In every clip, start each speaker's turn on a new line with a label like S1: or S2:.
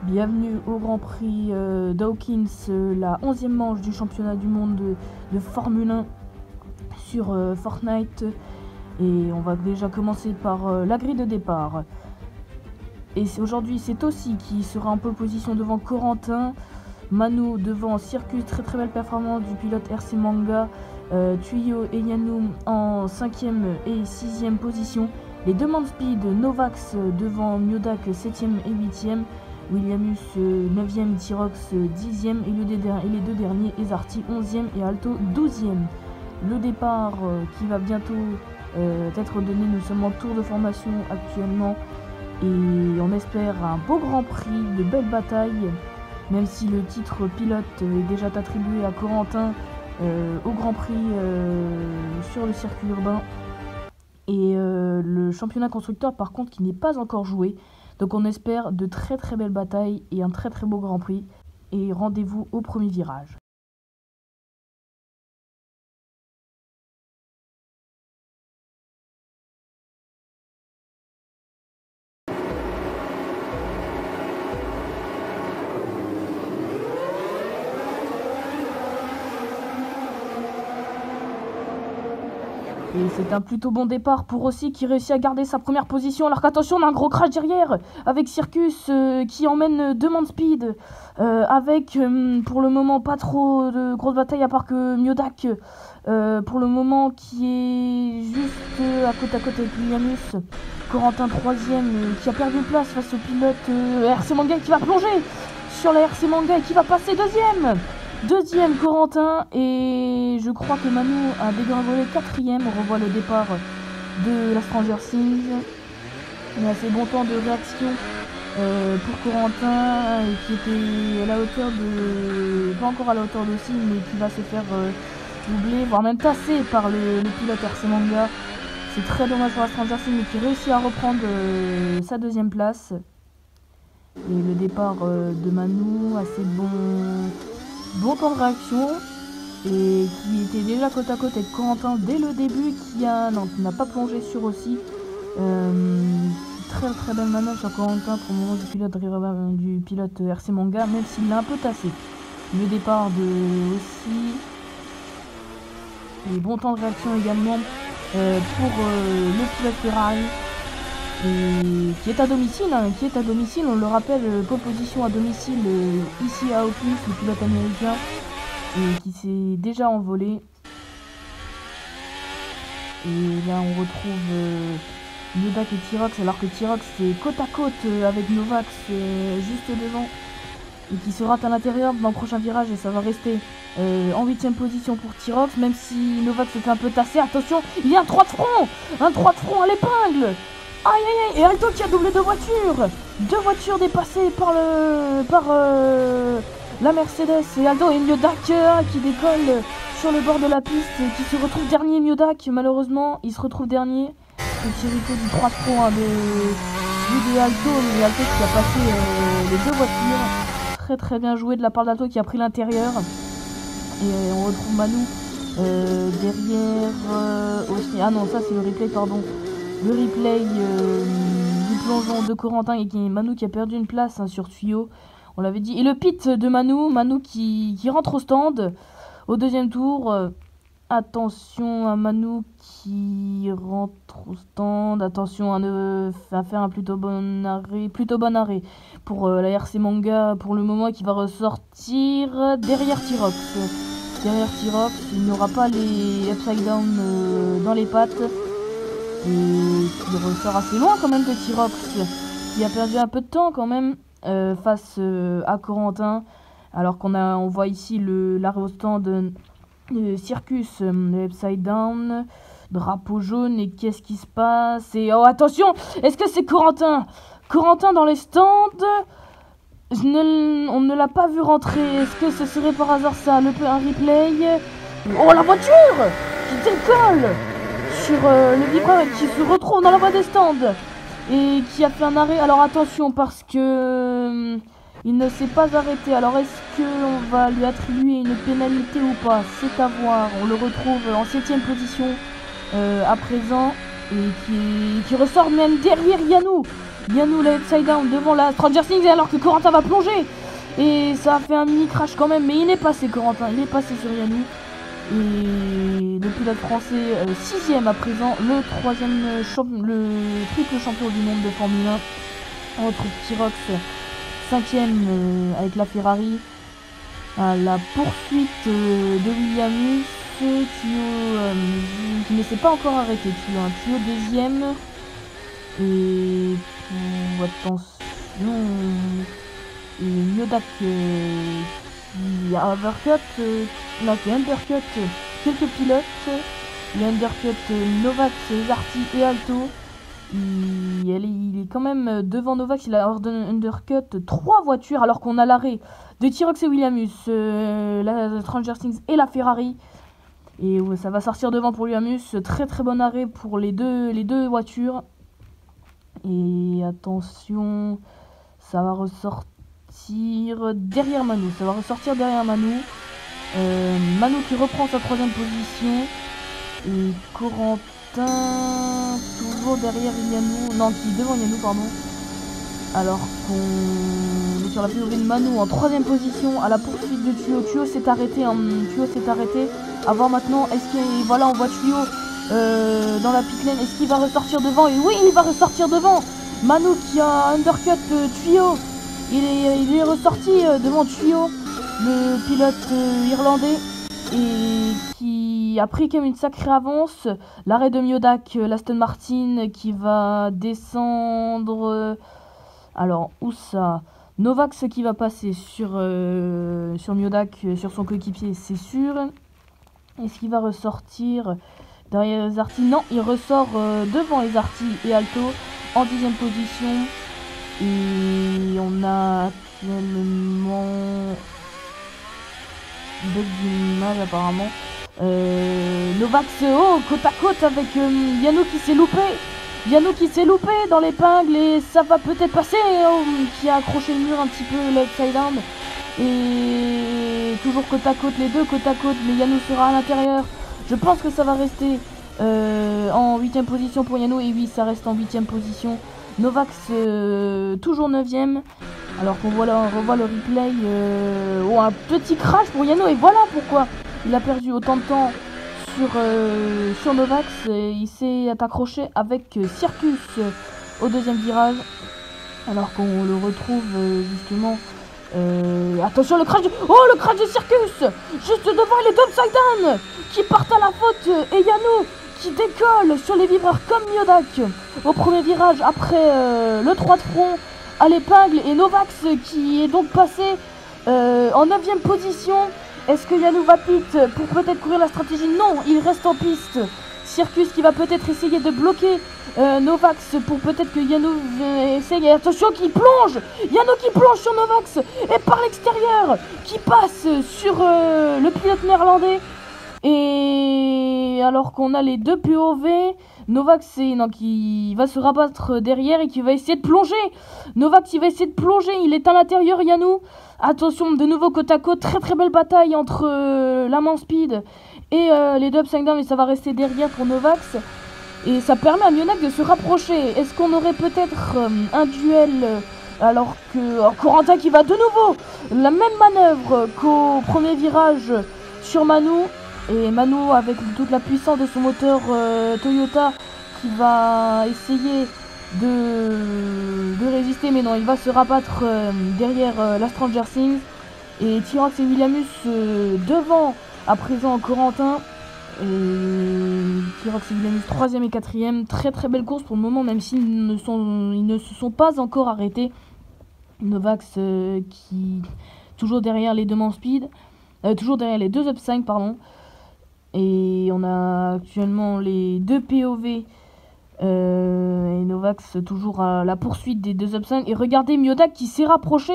S1: Bienvenue au Grand Prix Dawkins, la 11e manche du championnat du monde de Formule 1 sur Fortnite. Et on va déjà commencer par la grille de départ. Et aujourd'hui c'est Tossi qui sera en pole position devant Corentin. Manu devant Circus, très belle performance du pilote RC Manga. Tuyo et Yannou en 5e et 6e position. Les deux Speed, Novax devant Miodak 7e et 8e. Williamus 9e, Tyrox 10e et les deux derniers, Ezarty 11e et Alto 12e. Le départ qui va bientôt être donné, nous sommes en tour de formation actuellement et on espère un beau Grand Prix, de belles batailles, même si le titre pilote est déjà attribué à Corentin au Grand Prix sur le circuit urbain. Et le championnat constructeur par contre qui n'est pas encore joué. Donc on espère de très belles batailles et un très beau Grand Prix. Et rendez-vous au premier virage. Et c'est un plutôt bon départ pour Rossi qui réussit à garder sa première position. Alors qu'attention, on a un gros crash derrière avec Circus qui emmène deux Speed. Avec pour le moment pas trop de grosses batailles à part que Miodak pour le moment qui est juste à côte avec Williamus. Corentin 3e qui a perdu une place face au pilote RC Manga qui va plonger sur la RC Manga et qui va passer deuxième Corentin, et je crois que Manu a dégringolé 4e. On revoit le départ de la Stranger Things. Il y a assez bon temps de réaction pour Corentin qui était à la hauteur de... pas encore à la hauteur de Sim, mais qui va se faire doubler, voire même tasser par le pilote RC Manga. C'est très dommage pour la Stranger Things, mais qui réussit à reprendre sa deuxième place. Et le départ de Manu, assez bon temps de réaction, et qui était déjà côte à côte avec Corentin dès le début, qui n'a pas plongé sur aussi. Très belle manœuvre sur Corentin pour le moment du pilote RC Manga, même s'il l'a un peu tassé. Le départ de aussi, et bon temps de réaction également pour le pilote Ferrari. Et qui est à domicile, on le rappelle, pole position à domicile ici à Oakley, le pilote américain, et qui s'est déjà envolé. Et là on retrouve Miodak et Tyrox, alors que Tyrox est côte à côte avec Novax juste devant, et qui se rate à l'intérieur dans le prochain virage, et ça va rester en 8e position pour Tyrox, même si Novax se fait un peu tasser. Attention, il y a un 3 de front à l'épingle. Aïe, et Alto qui a doublé deux voitures dépassées par la Mercedes, et Alto et Miodak qui décolle sur le bord de la piste, qui se retrouve dernier. Miodak malheureusement il se retrouve dernier, c'est hérité du 3 pro de Alto, et Alto qui a passé les deux voitures. Très bien joué de la part d'Alto qui a pris l'intérieur, et on retrouve Manu derrière aussi. Ah non, ça c'est le replay, pardon. Le replay du plongeon de Corentin, et Manu qui a perdu une place sur Tuyo, on l'avait dit. Et le pit de Manu qui rentre au stand au deuxième tour. Attention à Manu qui rentre au stand. Attention à faire un plutôt bon arrêt pour la RC Manga pour le moment, qui va ressortir derrière Tyrox. Il n'aura pas les upside down dans les pattes. Et qui ressort assez loin quand même de Tyrox, qui a perdu un peu de temps quand même face à Corentin. Alors on voit ici l'arrêt au stand de Circus, le upside down, drapeau jaune, et qu'est-ce qui se passe? Et oh attention, est-ce que c'est Corentin dans les stands? On ne l'a pas vu rentrer. Est-ce que ce serait par hasard ça, un replay? Oh, la voiture qui décolle sur le vibreur et qui se retrouve dans la voie des stands et qui a fait un arrêt. Alors attention, parce que il ne s'est pas arrêté. Alors est-ce qu'on va lui attribuer une pénalité ou pas? C'est à voir. On le retrouve en 7e position à présent, et qui ressort même derrière Yannou. Yanou la upside down devant la Stranger Things alors que Corentin va plonger. Et ça a fait un mini crash quand même, mais il est passé Corentin, il est passé sur Yanou. Et le pilote français 6ème à présent, le triple champion du monde de Formule 1. Entre Tyrox 5ème avec la Ferrari. À la poursuite de Williams, qui ne s'est pas encore arrêté. Thio 2ème. Et attention, Miodak qui a undercut, quelques pilotes. Il a undercut Novax, Zarti et Alto. Il est quand même devant Novax, il a undercut 3 voitures alors qu'on a l'arrêt de Tyrox et Williams, la Stranger Things et la Ferrari. Et ça va sortir devant pour Williams, très très bon arrêt pour les deux voitures. Et attention, ça va ressortir derrière Manu. Manu qui reprend sa 3ème position. Et Corentin toujours derrière Yanou. Non, qui est devant Yanou, pardon. Alors qu'on est sur la POV de Manu en 3ème position à la poursuite de Thio. Thio s'est arrêté. À voir maintenant, est-ce qu'il voilà, on voit Thio dans la pit lane. Est-ce qu'il va ressortir devant? Et oui, il va ressortir devant. Manu qui a undercut Thio. Il est ressorti devant Thio, le pilote irlandais, et qui a pris quand même une sacrée avance. L'arrêt de Miodak, l'Aston Martin, qui va descendre. Alors, où ça? Novax qui va passer sur Miodak, sur son coéquipier, c'est sûr. Est-ce qu'il va ressortir derrière les Zarti? Non, il ressort devant les Zarti et Alto en 10ème position. Et on a actuellement bug d'image apparemment. Novax côte à côte avec Yanou qui s'est loupé dans l'épingle et ça va peut-être passer. Qui a accroché le mur un petit peu, l'upside down. Et toujours côte à côte, les deux côte à côte, mais Yanou sera à l'intérieur. Je pense que ça va rester en 8ème position pour Yanou. Et oui, ça reste en 8ème position. Novax toujours 9ème. Alors qu'on revoit le replay. Un petit crash pour Yanou. Et voilà pourquoi il a perdu autant de temps sur Novax. Il s'est accroché avec Circus au 2ème virage. Alors qu'on le retrouve justement. Attention le crash de Circus juste devant les deux upside down qui partent à la faute. Et Yanou qui décolle sur les vibreurs comme Miodak au premier virage après le 3 de front à l'épingle. Et Novax qui est donc passé en 9ème position. Est-ce que Yanou va pit pour peut-être courir la stratégie? Non, il reste en piste. Circus qui va peut-être essayer de bloquer Novax pour peut-être que Yanou essaye. Et attention qui plonge, Yanou qui plonge sur Novax et par l'extérieur qui passe sur le pilote néerlandais. Et alors qu'on a les deux POV, Novax qui va se rabattre derrière et qui va essayer de plonger. Novax il va essayer de plonger, il est à l'intérieur Yanou. Attention, de nouveau côte à côte, très très belle bataille entre la main speed et les deux upside down, et ça va rester derrière pour Novax. Et ça permet à Miodak de se rapprocher. Est-ce qu'on aurait peut-être un duel alors que Corentin qui va de nouveau la même manœuvre qu'au premier virage sur Manu. Et Manu avec toute la puissance de son moteur Toyota qui va essayer de résister, mais non, il va se rabattre derrière la Stranger Things. Et Tyrox et Williams devant à présent Corentin. Et Tyrox et Williams 3ème et 4ème. Très très belle course pour le moment, même s'ils ne se sont pas encore arrêtés. Novax qui toujours derrière les deux mains speed, toujours derrière les deux upside, pardon. Et on a actuellement les deux POV et Novax toujours à la poursuite des deux upside. Et regardez Miodak qui s'est rapproché,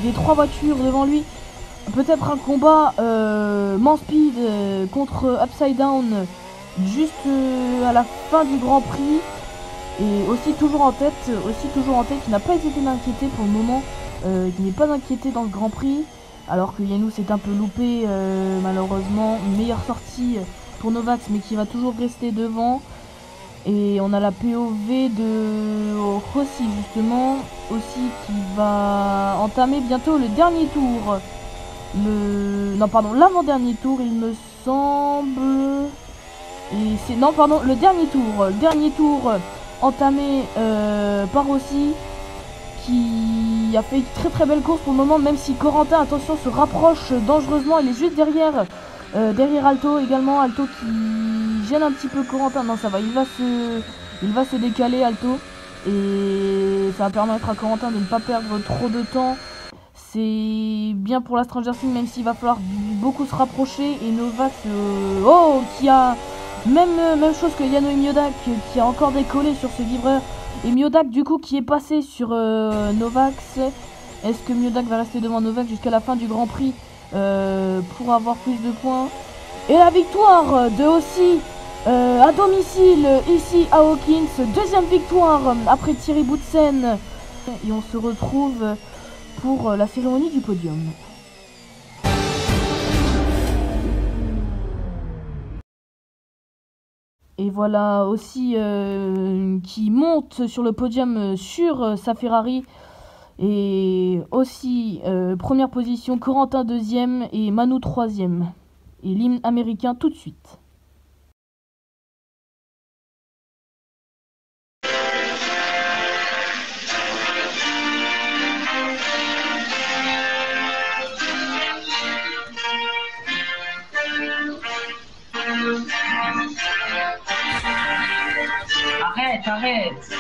S1: des trois voitures devant lui. Peut-être un combat man speed contre upside down juste à la fin du Grand Prix. Et aussi toujours en tête, qui n'a pas été inquiété pour le moment, qui n'est pas inquiété dans le Grand Prix. Alors que Yanou s'est un peu loupé malheureusement. Meilleure sortie pour Novax, mais qui va toujours rester devant. Et on a la POV de Rossi justement, aussi qui va entamer bientôt le dernier tour. Non pardon, l'avant-dernier tour il me semble. Et c'est... Non pardon, le dernier tour. Le dernier tour entamé par Rossi, qui a fait une très très belle course pour le moment, même si Corentin, attention, se rapproche dangereusement. Il est juste derrière. Derrière Alto également, Alto qui gêne un petit peu Corentin. Non, ça va, il va se décaler, Alto. Et ça va permettre à Corentin de ne pas perdre trop de temps. C'est bien pour la Stranger Things, même s'il va falloir beaucoup se rapprocher. Et Novax, qui a même chose que Yano et Miodak, qui a encore décollé sur ce vibreur. Et Miodak, du coup, qui est passé sur Novax. Est-ce que Miodak va rester devant Novax jusqu'à la fin du Grand Prix pour avoir plus de points? Et la victoire de aussi à domicile ici à Hawkins. Deuxième victoire après Thierry Boutsen. Et on se retrouve pour la cérémonie du podium. Et voilà aussi qui monte sur le podium sur sa Ferrari. Et aussi première position, Corentin deuxième et Manu troisième. Et l'hymne américain tout de suite.
S2: Arrête.